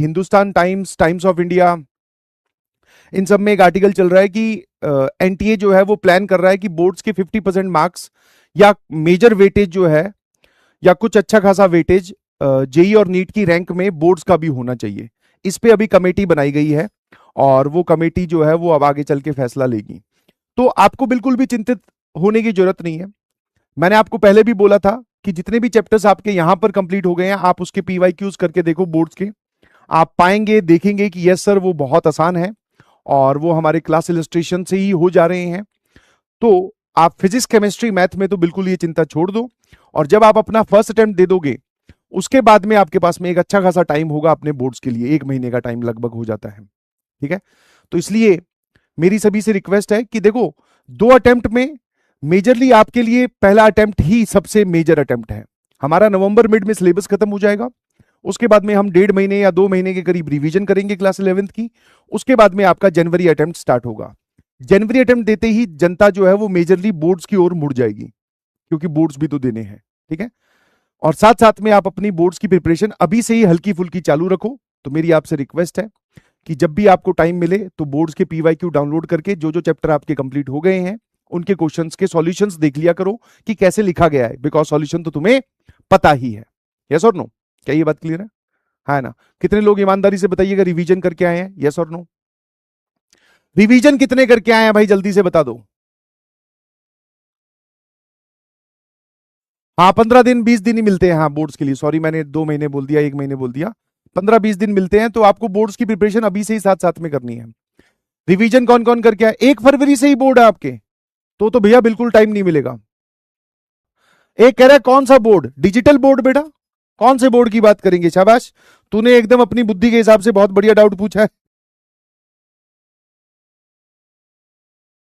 Hindustan Times, Times of India, इन सब में एक आर्टिकल चल रहा है कि एनटीए जो है वो प्लान कर रहा है कि बोर्ड्स के 50% मार्क्स या मेजर वेटेज जो है या कुछ अच्छा खासा वेटेज जेई और नीट की रैंक में बोर्ड्स का भी होना चाहिए। इस पे अभी कमेटी बनाई गई है और वो कमेटी जो है वो अब आगे चल के फैसला लेगी। तो आपको बिल्कुल भी चिंतित होने की जरूरत नहीं है। मैंने आपको पहले भी बोला था कि जितने भी चैप्टर्स आपके यहां पर कंप्लीट हो गए हैं आप उसके पीवाईक्यूज करके देखो बोर्ड्स के, आप पाएंगे देखेंगे कि यस सर वो बहुत आसान है और वो हमारे क्लास इलस्ट्रेशन से ही हो जा रहे हैं। तो आप फिजिक्स, केमिस्ट्री, मैथ में तो बिल्कुल ये चिंता छोड़ दो और जब आप अपना फर्स्ट अटेम्प्ट दे दोगे उसके बाद में आपके पास में एक अच्छा खासा टाइम होगा अपने बोर्ड्स के लिए, 1 महीने का टाइम लगभग हो जाता है। ठीक है, तो इसलिए मेरी सभी से रिक्वेस्ट है कि देखो 2 अटेम्प्ट में मेजरली आपके लिए पहला अटेम्प्ट ही सबसे मेजर अटेम्प्ट है। हमारा नवंबर मिड में सिलेबस खत्म हो जाएगा, उसके बाद में हम 1.5 महीने या 2 महीने के करीब रिवीजन करेंगे क्लास 11th की, उसके बाद में आपका जनवरी अटेम्प्ट स्टार्ट होगा। जनवरी अटेम्प्ट देते ही जनता जो है वो मेजरली बोर्ड्स की ओर मुड़ जाएगी क्योंकि बोर्ड्स भी तो देने हैं। ठीक है, और साथ साथ में आप अपनी बोर्ड्स की प्रिपरेशन अभी से ही हल्की फुल्की चालू रखो। तो मेरी आपसे रिक्वेस्ट है कि जब भी आपको टाइम मिले तो बोर्ड्स के पीवाईक्यू डाउनलोड करके जो जो चैप्टर आपके कंप्लीट हो गए हैं उनके क्वेश्चंस के सॉल्यूशंस देख लिया करो कि कैसे लिखा गया है, बिकॉज सॉल्यूशन तो तुम्हें पता ही है। यस और नो, क्या ये बात क्लियर है? हाँ ना? कितने लोग ईमानदारी से बताइएगा रिवीजन करके आए हैं? यस और नो? रिवीजन कितने करके आए हैं भाई, जल्दी से बता दो। हाँ, 15 दिन 20 दिन ही मिलते हैं हाँ बोर्ड्स के लिए। सॉरी, मैंने 2 महीने बोल दिया, 1 महीने बोल दिया। 15-20 दिन मिलते हैं, तो आपको बोर्ड्स की प्रिपरेशन अभी से ही साथ साथ में करनी है। रिवीजन कौन कौन करके आए? 1 फरवरी से ही बोर्ड है आपके, तो भैया बिल्कुल टाइम नहीं मिलेगा। एक कह रहा है कौन सा बोर्ड? डिजिटल बोर्ड बेटा, कौन से बोर्ड की बात करेंगे? शाबाश, तूने एकदम अपनी बुद्धि के हिसाब से बहुत बढ़िया डाउट पूछा है।